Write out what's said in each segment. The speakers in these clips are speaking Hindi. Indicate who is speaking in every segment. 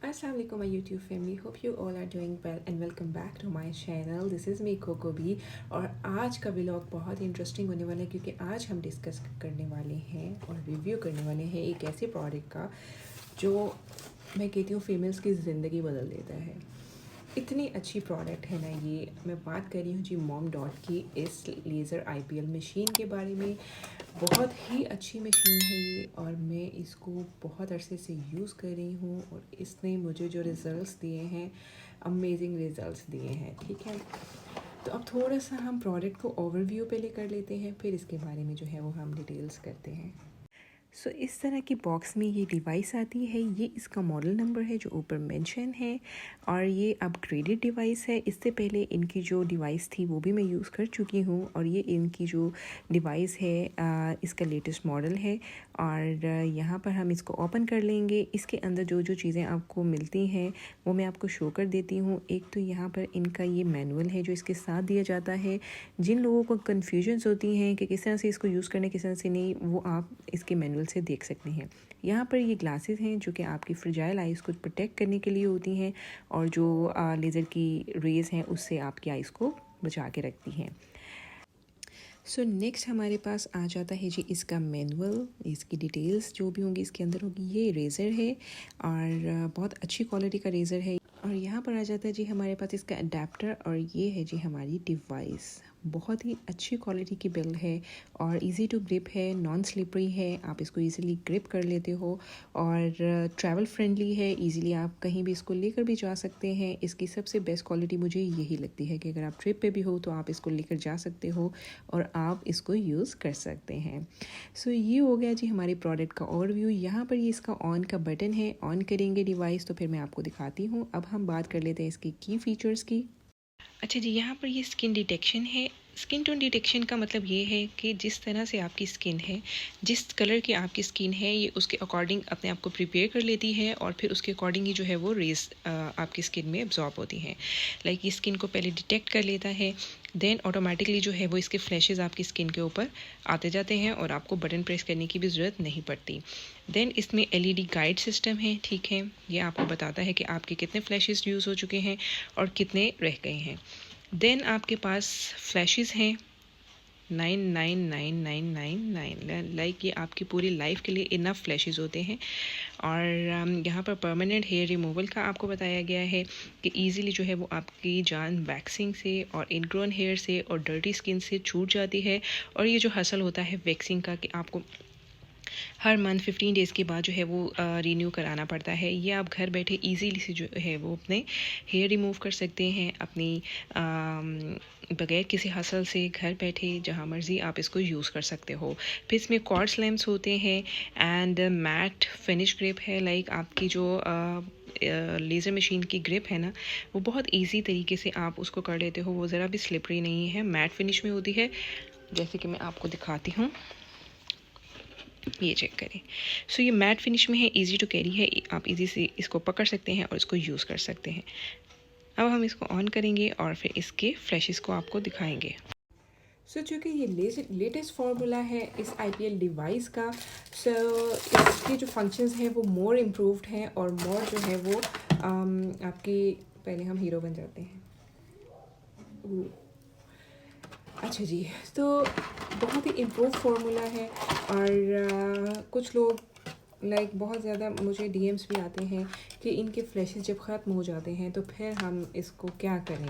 Speaker 1: Assalamu alaikum my YouTube family. Hope you all are doing well and welcome back to my channel. This is me Coco B और आज का व्लॉग बहुत इंटरेस्टिंग होने वाला है क्योंकि आज हम डिस्कस करने वाले हैं और रिव्यू करने वाले हैं एक ऐसे प्रोडक्ट का जो मैं कहती हूँ फीमेल्स की ज़िंदगी बदल देता है। इतनी अच्छी प्रोडक्ट है ना ये। मैं बात कर रही हूँ जी मॉम डॉट की इस लेज़र IPL मशीन के बारे में। बहुत ही अच्छी मशीन है ये और मैं इसको बहुत अरसे से यूज़ कर रही हूँ और इसने मुझे जो रिज़ल्ट्स दिए हैं अमेजिंग रिज़ल्ट्स दिए हैं। ठीक है, तो अब थोड़ा सा हम प्रोडक्ट को ओवरव्यू पहले कर लेते हैं, फिर इसके बारे में जो है वो हम डिटेल्स करते हैं। सो इस तरह की बॉक्स में ये डिवाइस आती है। ये इसका मॉडल नंबर है जो ऊपर मेंशन है और ये अपग्रेडेड डिवाइस है। इससे पहले इनकी जो डिवाइस थी वो भी मैं यूज़ कर चुकी हूँ और ये इनकी जो डिवाइस है इसका लेटेस्ट मॉडल है। और यहाँ पर हम इसको ओपन कर लेंगे। इसके अंदर जो जो चीज़ें आपको मिलती हैं वो मैं आपको शो कर देती हूँ। एक तो यहाँ पर इनका ये मैनुअल है जो इसके साथ दिया जाता है। जिन लोगों को कन्फ्यूजन्स होती हैं कि किस तरह से इसको यूज़ करना किस तरह से नहीं, वो आप इसके मैनुअल से देख सकते हैं। यहाँ पर ये ग्लासेस हैं जो कि आपकी फ्रजाइल आइज़ को प्रोटेक्ट करने के लिए होती हैं और जो लेज़र की रेज़ हैं उससे आपकी आइज़ को बचा के रखती हैं। सो नेक्स्ट हमारे पास आ जाता है जी इसका मैनुअल। इसकी डिटेल्स जो भी होंगी इसके अंदर होगी। ये रेज़र है और बहुत अच्छी क्वालिटी का रेज़र है। और यहाँ पर आ जाता है जी हमारे पास इसका अडेप्टर और ये है जी हमारी डिवाइस। बहुत ही अच्छी क्वालिटी की बिल्ड है और इजी टू ग्रिप है, नॉन स्लिपरी है, आप इसको इजीली ग्रिप कर लेते हो और ट्रैवल फ्रेंडली है। इजीली आप कहीं भी इसको लेकर भी जा सकते हैं। इसकी सबसे बेस्ट क्वालिटी मुझे यही लगती है कि अगर आप ट्रिप पे भी हो तो आप इसको लेकर जा सकते हो और आप इसको यूज़ कर सकते हैं। सो ये हो गया जी हमारे प्रोडक्ट का ओवरव्यू। यहाँ पर ये इसका ऑन का बटन है। ऑन करेंगे डिवाइस तो फिर मैं आपको दिखाती हूँ। अब हम बात कर लेते हैं इसके की फ़ीचर्स की। अच्छा जी, यहाँ पर ये स्किन डिटेक्शन है। स्किन टोन डिटेक्शन का मतलब ये है कि जिस तरह से आपकी स्किन है, जिस कलर की आपकी स्किन है, ये उसके अकॉर्डिंग अपने आप को प्रिपेयर कर लेती है और फिर उसके अकॉर्डिंग ही जो है वो रेज आपकी स्किन में एब्जॉर्ब होती हैं। लाइक ये स्किन को पहले डिटेक्ट कर लेता है, देन ऑटोमेटिकली जो है वो इसके फ्लैशेस आपकी स्किन के ऊपर आते जाते हैं और आपको बटन प्रेस करने की भी ज़रूरत नहीं पड़ती। देन इसमें LED गाइड सिस्टम है। ठीक है, ये आपको बताता है कि आपके कितने फ्लैशेस यूज़ हो चुके हैं और कितने रह गए हैं। देन आपके पास फ्लैशेस हैं 99999, लाइक ये आपकी पूरी लाइफ के लिए इनफ फ्लैशेस होते हैं। और यहाँ पर परमानेंट हेयर रिमूवल का आपको बताया गया है कि इजीली जो है वो आपकी जान वैक्सिंग से और इनग्रोन हेयर से और डर्टी स्किन से छूट जाती है। और ये जो हसल होता है वैक्सिंग का कि आपको हर मंथ 15 डेज़ के बाद जो है वो रीन्यू कराना पड़ता है, ये आप घर बैठे इजीली से जो है वो अपने हेयर रिमूव कर सकते हैं अपनी बगैर किसी हसल से घर बैठे जहाँ मर्ज़ी आप इसको यूज़ कर सकते हो। फिर इसमें क्वार्ट्ज लैम्प्स होते हैं एंड मैट फिनिश ग्रिप है। लाइक आपकी जो लेज़र मशीन की ग्रिप है ना, वो बहुत इजी तरीके से आप उसको कर लेते हो। वो ज़रा भी स्लिपरी नहीं है, मैट फिनिश में होती है, जैसे कि मैं आपको दिखाती हूँ। ये चेक करें। सो ये मैट फिनिश में है, इजी टू कैरी है, आप इजी से इसको पकड़ सकते हैं और इसको यूज़ कर सकते हैं। अब हम इसको ऑन करेंगे और फिर इसके फ्लैशेस को आपको दिखाएंगे। सो चूँकि ये लेटेस्ट फार्मूला है इस IPL डिवाइस का, सो इसके जो फंक्शंस हैं वो मोर इम्प्रूव्ड हैं और मोर जो है वो आपकी, पहले हम हीरो बन जाते हैं। अच्छा जी, तो बहुत ही इम्प्रूव फार्मूला है और कुछ लोग लाइक बहुत ज़्यादा मुझे DMs भी आते हैं कि इनके फ्लैशेस जब ख़त्म हो जाते हैं तो फिर हम इसको क्या करें।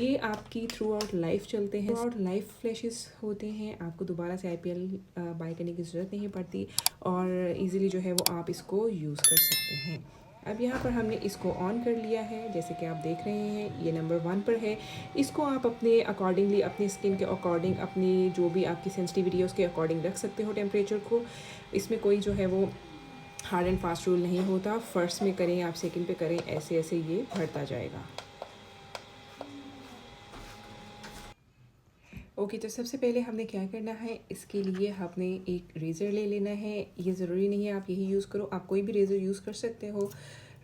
Speaker 1: ये आपकी थ्रू आउट लाइफ चलते हैं, थ्रू आउट लाइफ फ्लैशेस होते हैं, आपको दोबारा से IPL बाय करने की ज़रूरत नहीं पड़ती और इजीली जो है वो आप इसको यूज़ कर सकते हैं। अब यहाँ पर हमने इसको ऑन कर लिया है, जैसे कि आप देख रहे हैं ये नंबर 1 पर है। इसको आप अपने अकॉर्डिंगली, अपनी स्किन के अकॉर्डिंग, अपनी जो भी आपकी सेंसिटिविटी है उसके अकॉर्डिंग रख सकते हो टेम्परेचर को। इसमें कोई जो है वो हार्ड एंड फास्ट रूल नहीं होता, फर्स्ट में करें आप सेकंड पे करें, ऐसे ऐसे ये बढ़ता जाएगा। ओके, तो सबसे पहले हमने क्या करना है, इसके लिए हमने एक रेज़र ले लेना है। ये ज़रूरी नहीं है आप यही यूज़ करो, आप कोई भी रेज़र यूज़ कर सकते हो।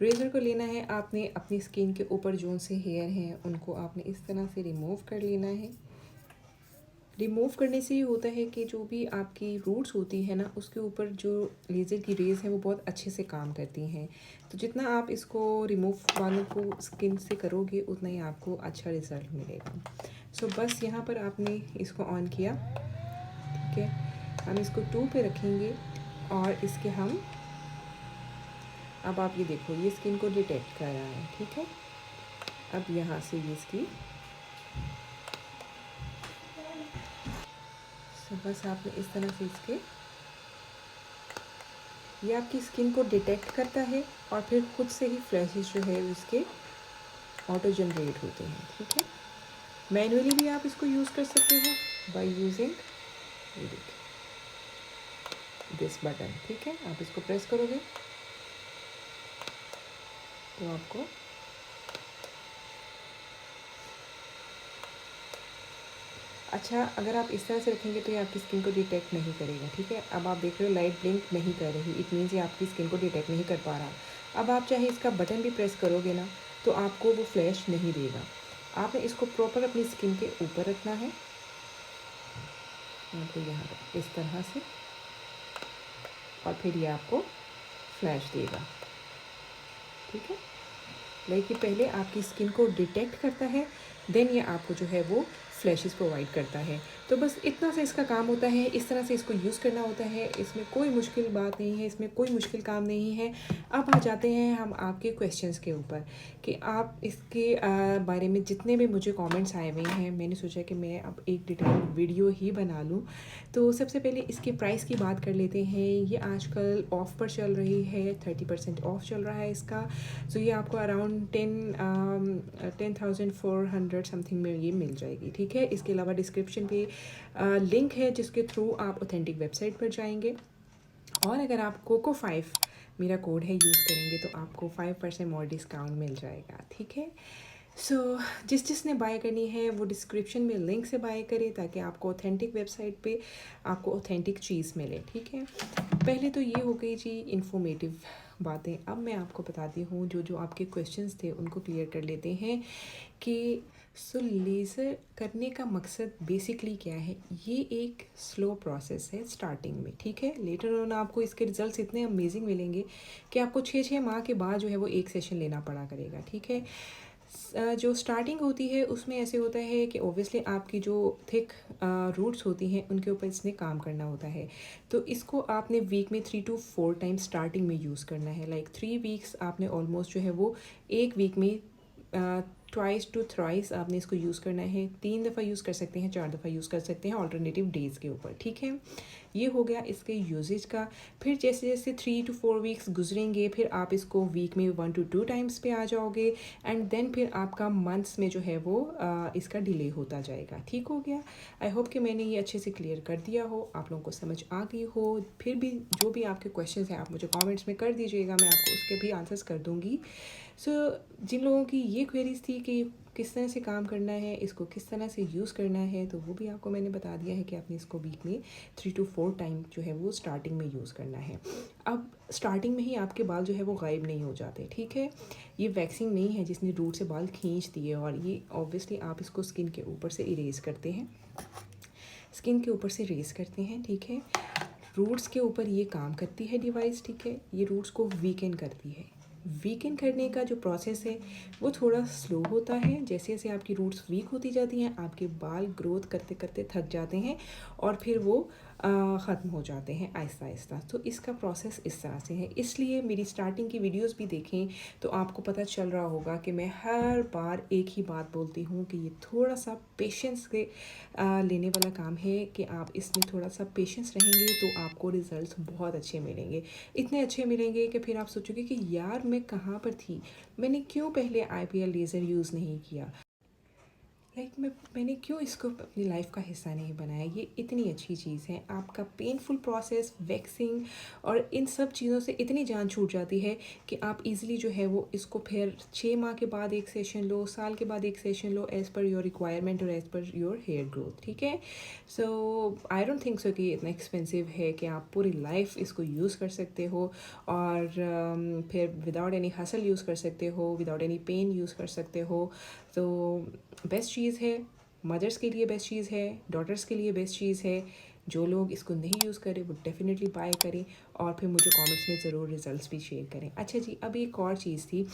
Speaker 1: रेज़र को लेना है आपने, अपनी स्किन के ऊपर जो से हेयर हैं उनको आपने इस तरह से रिमूव कर लेना है। रिमूव करने से ये होता है कि जो भी आपकी रूट्स होती है ना, उसके ऊपर जो लेज़र की रेज़ हैं वो बहुत अच्छे से काम करती हैं। तो जितना आप इसको रिमूव बालों को स्किन से करोगे उतना ही आपको अच्छा रिज़ल्ट मिलेगा। सो बस यहाँ पर आपने इसको ऑन किया, ठीक है। हम इसको 2 पे रखेंगे और इसके हम, अब आप ये देखो ये स्किन को डिटेक्ट कर रहा है, ठीक है। अब यहाँ से ये इसकी, तो बस आपने इस तरह से इसके, ये आपकी स्किन को डिटेक्ट करता है और फिर खुद से ही फ्लैशेस जो है उसके ऑटो जनरेट होते हैं, ठीक है। मैनुअली भी आप इसको यूज़ कर सकते हो बाय यूजिंग दिस बटन, ठीक है। आप इसको प्रेस करोगे तो आपको अच्छा, अगर आप इस तरह से रखेंगे तो ये आपकी स्किन को डिटेक्ट नहीं करेगा, ठीक है। अब आप देख रहे हो लाइट ब्लिंक नहीं कर रही, इट मीन्स ये आपकी स्किन को डिटेक्ट नहीं कर पा रहा। अब आप चाहे इसका बटन भी प्रेस करोगे ना तो आपको वो फ्लैश नहीं देगा। आपने इसको प्रॉपर अपनी स्किन के ऊपर रखना है, आपको यहाँ पर इस तरह से, और फिर ये आपको फ्लैश देगा, ठीक है। लाइक ये पहले आपकी स्किन को डिटेक्ट करता है, देन ये आपको जो है वो फ्लैशेस प्रोवाइड करता है। तो बस इतना से इसका काम होता है, इस तरह से इसको यूज़ करना होता है। इसमें कोई मुश्किल बात नहीं है, इसमें कोई मुश्किल काम नहीं है। अब आ जाते हैं हम आपके क्वेश्चंस के ऊपर कि आप इसके बारे में जितने भी मुझे कमेंट्स आए हुए हैं, मैंने सोचा कि मैं अब एक डिटेल वीडियो ही बना लूँ। तो सबसे पहले इसके प्राइस की बात कर लेते हैं। ये आजकल ऑफ़ पर चल रही है, 30% ऑफ चल रहा है इसका। तो ये आपको अराउंड 10,400 समथिंग में ये मिल जाएगी, ठीक है। इसके अलावा डिस्क्रिप्शन पे लिंक है जिसके थ्रू आप ऑथेंटिक वेबसाइट पर जाएंगे, और अगर आप COCO5 मेरा कोड है यूज़ करेंगे तो आपको 5% मोर डिस्काउंट मिल जाएगा, ठीक है। सो जिसने बाय करनी है वो डिस्क्रिप्शन में लिंक से बाय करे ताकि आपको ऑथेंटिक वेबसाइट पे आपको ऑथेंटिक चीज़ मिले, ठीक है। पहले तो ये हो गई जी इन्फॉर्मेटिव बातें। अब मैं आपको बताती हूँ जो आपके क्वेश्चंस थे उनको क्लियर कर लेते हैं कि लेज़र करने का मकसद बेसिकली क्या है। ये एक स्लो प्रोसेस है स्टार्टिंग में, ठीक है। लेटर ऑन आपको इसके रिजल्ट्स इतने अमेजिंग मिलेंगे कि आपको 6 माह के बाद जो है वो एक सेशन लेना पड़ा करेगा, ठीक है। जो स्टार्टिंग होती है उसमें ऐसे होता है कि ओबियसली आपकी जो थिक रूट्स होती हैं उनके ऊपर इसने काम करना होता है। तो इसको आपने वीक में 3 to 4 टाइम स्टार्टिंग में यूज़ करना है। लाइक 3 वीक्स आपने ऑलमोस्ट जो है वो एक वीक में ट्वाइस टू थ्राइस आपने इसको यूज़ करना है। 3 दफ़ा यूज़ कर सकते हैं, 4 दफ़ा यूज़ कर सकते हैं ऑल्टरनेटिव डेज़ के ऊपर, ठीक है। ये हो गया इसके यूजेज का। फिर जैसे जैसे 3 to 4 वीक्स गुजरेंगे फिर आप इसको वीक में 1 to 2 टाइम्स पे आ जाओगे, एंड देन फिर आपका मंथ्स में जो है वो इसका डिले होता जाएगा, ठीक हो गया। आई होप कि मैंने ये अच्छे से क्लियर कर दिया हो, आप लोगों को समझ आ गई हो। फिर भी जो भी आपके क्वेश्चंस हैं आप मुझे कमेंट्स में कर दीजिएगा, मैं आपको उसके भी आंसर्स कर दूँगी। जिन लोगों की ये क्वेरीज थी कि किस तरह से काम करना है, इसको किस तरह से यूज़ करना है, तो वो भी आपको मैंने बता दिया है कि आपने इसको वीक में 3 to 4 टाइम जो है वो स्टार्टिंग में यूज़ करना है। अब स्टार्टिंग में ही आपके बाल जो है वो गायब नहीं हो जाते, ठीक है। ये वैक्सिंग नहीं है जिसने रूट से बाल खींच दिए, और ये ऑब्वियसली आप इसको स्किन के ऊपर से इरेज करते हैं, स्किन के ऊपर से रेस करते हैं, ठीक है। रूट्स के ऊपर ये काम करती है डिवाइस, ठीक है। ये रूट्स को वीकेंड करती है। वीकेंड करने का जो प्रोसेस है वो थोड़ा स्लो होता है। जैसे जैसे आपकी रूट्स वीक होती जाती हैं आपके बाल ग्रोथ करते करते थक जाते हैं और फिर वो ख़त्म हो जाते हैं आहिस्ता आहिस्ता। तो इसका प्रोसेस इस तरह से है, इसलिए मेरी स्टार्टिंग की वीडियोस भी देखें तो आपको पता चल रहा होगा कि मैं हर बार एक ही बात बोलती हूँ कि ये थोड़ा सा पेशेंस के लेने वाला काम है कि आप इसमें थोड़ा सा पेशेंस रहेंगे तो आपको रिज़ल्ट्स बहुत अच्छे मिलेंगे। इतने अच्छे मिलेंगे कि फिर आप सोचोगे कि यार मैं कहाँ पर थी, मैंने क्यों पहले IPL लेज़र यूज़ नहीं किया, मैंने क्यों इसको अपनी लाइफ का हिस्सा नहीं बनाया। ये इतनी अच्छी चीज़ है। आपका पेनफुल प्रोसेस वैक्सिंग और इन सब चीज़ों से इतनी जान छूट जाती है कि आप इजीली जो है वो इसको फिर 6 माह के बाद एक सेशन लो, साल के बाद एक सेशन लो, एज़ पर योर रिक्वायरमेंट और as per your hair growth, ठीक है। सो आई डोंट थिंक सो कि इतना एक्सपेंसिव है कि आप पूरी लाइफ इसको यूज़ कर सकते हो और फिर विदाउट एनी हसल यूज़ कर सकते हो, विदाउट एनी पेन यूज़ कर सकते हो। तो बेस्ट चीज़ है। मदर्स के लिए बेस्ट चीज़ है, डॉटर्स के लिए बेस्ट चीज़ है। जो लोग इसको नहीं यूज़ करें वो डेफ़िनेटली बाय करें और फिर मुझे कमेंट्स में ज़रूर रिज़ल्ट्स भी शेयर करें। अच्छा जी, अब एक और चीज़ थी,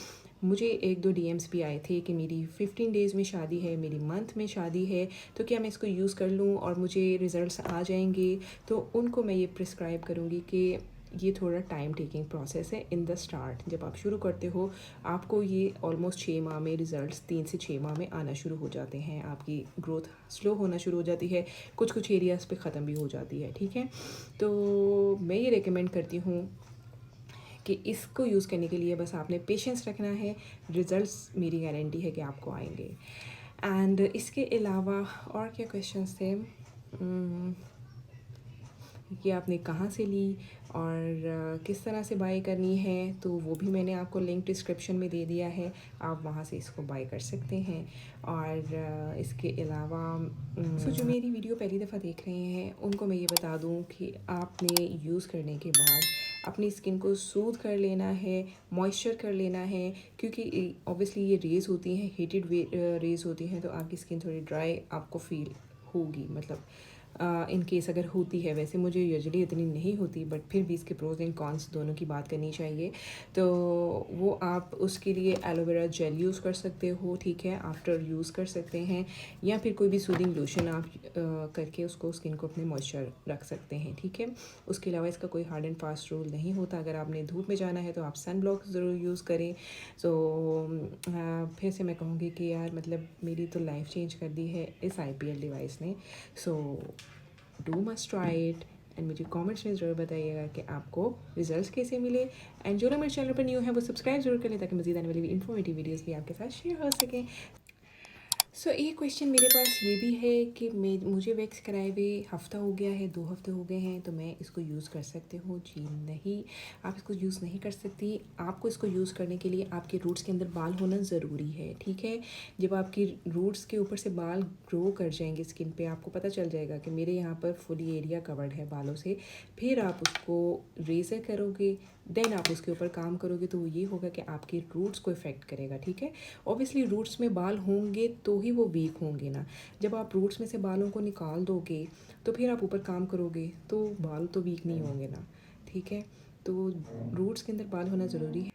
Speaker 1: मुझे 1-2 डीएम्स भी आए थे कि मेरी 15 डेज़ में शादी है, मेरी मंथ में शादी है, तो क्या मैं इसको यूज़ कर लूँ और मुझे रिज़ल्ट्स आ जाएंगे। तो उनको मैं ये प्रिस्क्राइब करूँगी कि ये थोड़ा टाइम टेकिंग प्रोसेस है इन द स्टार्ट। जब आप शुरू करते हो आपको ये ऑलमोस्ट 6 माह में रिज़ल्ट्स 3 से 6 माह में आना शुरू हो जाते हैं। आपकी ग्रोथ स्लो होना शुरू हो जाती है, कुछ कुछ एरियाज़ पे ख़त्म भी हो जाती है, ठीक है। तो मैं ये रेकमेंड करती हूँ कि इसको यूज़ करने के लिए बस आपने पेशेंस रखना है, रिज़ल्ट्स मेरी गारंटी है कि आपको आएंगे। एंड इसके अलावा और क्या क्वेश्चंस थे, कि आपने कहाँ से ली और किस तरह से बाय करनी है, तो वो भी मैंने आपको लिंक डिस्क्रिप्शन में दे दिया है, आप वहाँ से इसको बाय कर सकते हैं। और इसके अलावा जो मेरी वीडियो पहली दफ़ा देख रहे हैं उनको मैं ये बता दूँ कि आपने यूज़ करने के बाद अपनी स्किन को सूद कर लेना है, मॉइस्चर कर लेना है, क्योंकि ऑब्वियसली ये रेज़ होती हैं, हीटेड रेज़ होती हैं, तो आपकी स्किन थोड़ी ड्राई आपको फील होगी, मतलब इन केस अगर होती है। वैसे मुझे यूजुअली इतनी नहीं होती, बट फिर भी इसके प्रोज एंड कॉन्स दोनों की बात करनी चाहिए। तो वो आप उसके लिए एलोवेरा जेल यूज़ कर सकते हो, ठीक है, आफ्टर यूज़ कर सकते हैं, या फिर कोई भी सूदिंग लोशन आप करके उसको स्किन को अपने मॉइस्चर रख सकते हैं, ठीक है। उसके अलावा इसका कोई हार्ड एंड फास्ट रूल नहीं होता। अगर आपने धूप में जाना है तो आप सन ब्लॉक ज़रूर यूज़ करें। सो फिर से मैं कहूँगी कि यार मतलब मेरी तो लाइफ चेंज कर दी है इस IPL डिवाइस ने। So do must try it and मुझे कमेंट्स में ज़रूर बताइएगा कि आपको रिजल्ट्स कैसे मिले। एंड जो लोग मेरे चैनल पर न्यू है वो सब्सक्राइब जरूर करें ताकि मज़ीद आने वाली इन्फॉर्मेटिव वीडियोस भी आपके साथ शेयर हो सकें। सो एक क्वेश्चन मेरे पास ये भी है कि मुझे वैक्स कराए हुए हफ़्ता हो गया है, 2 हफ्ते हो गए हैं, तो मैं इसको यूज़ कर सकती हूँ? जी नहीं, आप इसको यूज़ नहीं कर सकती। आपको इसको यूज़ करने के लिए आपके रूट्स के अंदर बाल होना ज़रूरी है, ठीक है। जब आपकी रूट्स के ऊपर से बाल ग्रो कर जाएंगे स्किन पे, आपको पता चल जाएगा कि मेरे यहाँ पर फुली एरिया कवर्ड है बालों से, फिर आप उसको रेज़र करोगे, देन आप उसके ऊपर काम करोगे, तो ये होगा कि आपके रूट्स को इफ़ेक्ट करेगा, ठीक है। ऑब्वियसली रूट्स में बाल होंगे तो ही वो वीक होंगे ना। जब आप रूट्स में से बालों को निकाल दोगे तो फिर आप ऊपर काम करोगे तो बाल तो वीक नहीं होंगे ना, ठीक है। तो रूट्स के अंदर बाल होना ज़रूरी है।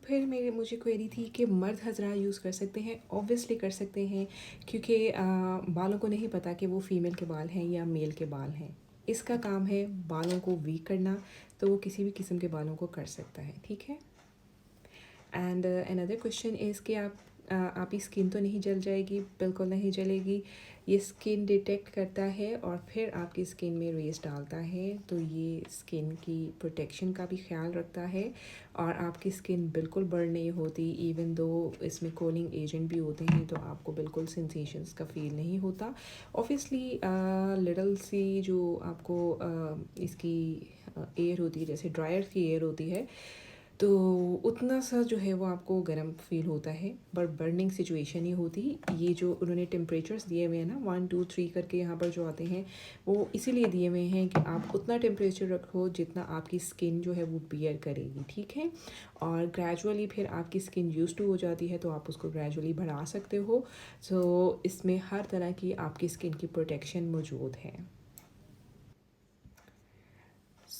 Speaker 1: फिर मुझे क्वेरी थी कि मर्द हजरा यूज़ कर सकते हैं? ऑब्वियसली कर सकते हैं, क्योंकि बालों को नहीं पता कि वो फ़ीमेल के बाल हैं या मेल के बाल हैं। इसका काम है बालों को वीक करना, तो वो किसी भी किस्म के बालों को कर सकता है, ठीक है। एंड अनदर क्वेश्चन इज़ कि आपकी स्किन तो नहीं जल जाएगी? बिल्कुल नहीं जलेगी। ये स्किन डिटेक्ट करता है और फिर आपकी स्किन में रेस डालता है, तो ये स्किन की प्रोटेक्शन का भी ख्याल रखता है और आपकी स्किन बिल्कुल बर्न नहीं होती। इवन दो इसमें कूलिंग एजेंट भी होते हैं, तो आपको बिल्कुल सेंसेशंस का फील नहीं होता। ऑब्वियसली लिटल सी जो आपको इसकी एयर होती है, जैसे ड्रायर की एयर होती है, तो उतना सा जो है वो आपको गर्म फील होता है, बट बर्निंग सिचुएशन ही होती। ये जो उन्होंने टेम्परेचर्स दिए हुए हैं ना, 1 2 3 करके यहाँ पर जो आते हैं, वो इसीलिए दिए हुए हैं कि आप उतना टेम्परेचर रखो जितना आपकी स्किन जो है वो बियर करेगी, ठीक है। और ग्रेजुअली फिर आपकी स्किन यूज़ टू हो जाती है तो आप उसको ग्रेजुअली बढ़ा सकते हो। सो इसमें हर तरह की आपकी स्किन की प्रोटेक्शन मौजूद है।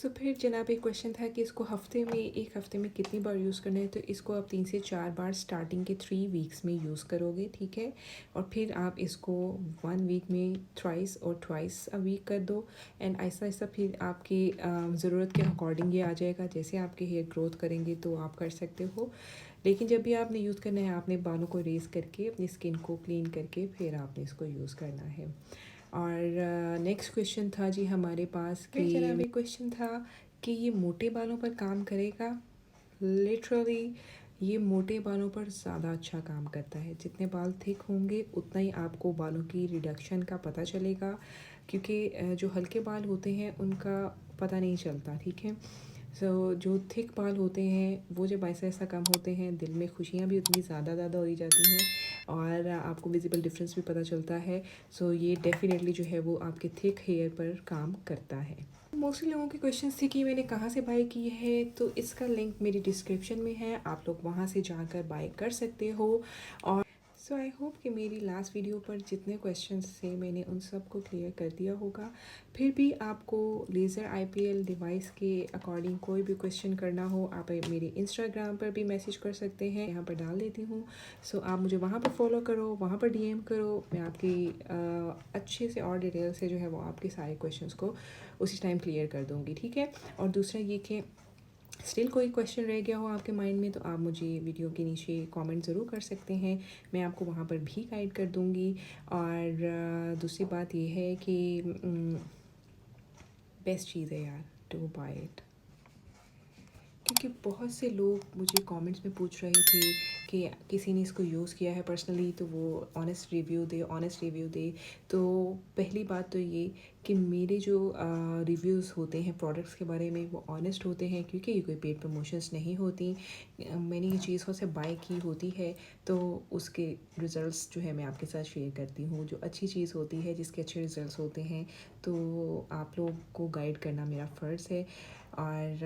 Speaker 1: फिर जनाब एक क्वेश्चन था कि इसको एक हफ़्ते में कितनी बार यूज़ करना है? तो इसको आप 3 से 4 बार स्टार्टिंग के 3 वीक्स में यूज़ करोगे, ठीक है। और फिर आप इसको 1 वीक में थ्राइस और ट्वाइस अ वीक कर दो। एंड ऐसा ऐसा फिर आपकी ज़रूरत के अकॉर्डिंग ये आ जाएगा। जैसे आपके हेयर ग्रोथ करेंगे तो आप कर सकते हो, लेकिन जब भी आपने यूज़ करना है आपने बालों को रेस करके अपनी स्किन को क्लीन करके फिर आपने इसको यूज़ करना है। और नेक्स्ट क्वेश्चन था जी हमारे पास कि जनाब एक क्वेश्चन था कि ये मोटे बालों पर काम करेगा? लिटरली ये मोटे बालों पर ज़्यादा अच्छा काम करता है। जितने बाल थिक होंगे उतना ही आपको बालों की रिडक्शन का पता चलेगा, क्योंकि जो हल्के बाल होते हैं उनका पता नहीं चलता, ठीक है। जो थिक बाल होते हैं वो जब ऐसा ऐसा कम होते हैं, दिल में खुशियाँ भी उतनी ज़्यादा हो जाती हैं और आपको विजिबल डिफरेंस भी पता चलता है। ये डेफिनेटली जो है वो आपके थिक हेयर पर काम करता है। मोस्टली लोगों के क्वेश्चंस थे कि मैंने कहाँ से बाय की है, तो इसका लिंक मेरी डिस्क्रिप्शन में है, आप लोग वहाँ से जाकर बाय कर सकते हो। और सो आई होप कि मेरी लास्ट वीडियो पर जितने क्वेश्चंस थे मैंने उन सब को क्लियर कर दिया होगा। फिर भी आपको लेज़र आईपीएल डिवाइस के अकॉर्डिंग कोई भी क्वेश्चन करना हो, आप मेरे इंस्टाग्राम पर भी मैसेज कर सकते हैं, यहाँ पर डाल देती हूँ। सो आप मुझे वहाँ पर फॉलो करो, वहाँ पर डीएम करो, मैं आपकी अच्छे से और डिटेल से जो है वो आपके सारे क्वेश्चंस को उसी टाइम क्लियर कर दूँगी, ठीक है। और दूसरा ये कि स्टिल कोई क्वेश्चन रह गया हो आपके माइंड में तो आप मुझे वीडियो के नीचे कमेंट ज़रूर कर सकते हैं, मैं आपको वहाँ पर भी गाइड कर दूँगी। और दूसरी बात ये है कि बेस्ट चीज़ है यार, टू बाय इट। क्योंकि बहुत से लोग मुझे कमेंट्स में पूछ रहे थे कि किसी ने इसको यूज़ किया है पर्सनली तो वो ऑनेस्ट रिव्यू दे। तो पहली बात तो ये कि मेरे जो रिव्यूज़ होते हैं प्रोडक्ट्स के बारे में वो ऑनेस्ट होते हैं, क्योंकि ये कोई पेड प्रमोशंस नहीं होती। मैंने ये चीज़ों से बाय की होती है तो उसके रिज़ल्ट्स जो है मैं आपके साथ शेयर करती हूँ। जो अच्छी चीज़ होती है, जिसके अच्छे रिज़ल्ट्स होते हैं, तो आप लोग को गाइड करना मेरा फ़र्ज़ है। और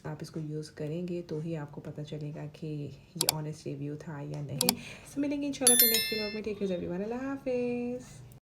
Speaker 1: आप इसको यूज़ करेंगे तो ही आपको पता चलेगा कि ये ऑनेस्ट रिव्यू था या नहीं। सो मिलेंगे इंशाल्लाह अपने नेक्स्ट व्लॉग में। टेक केयर एवरीवन, अल्लाह हाफिज़।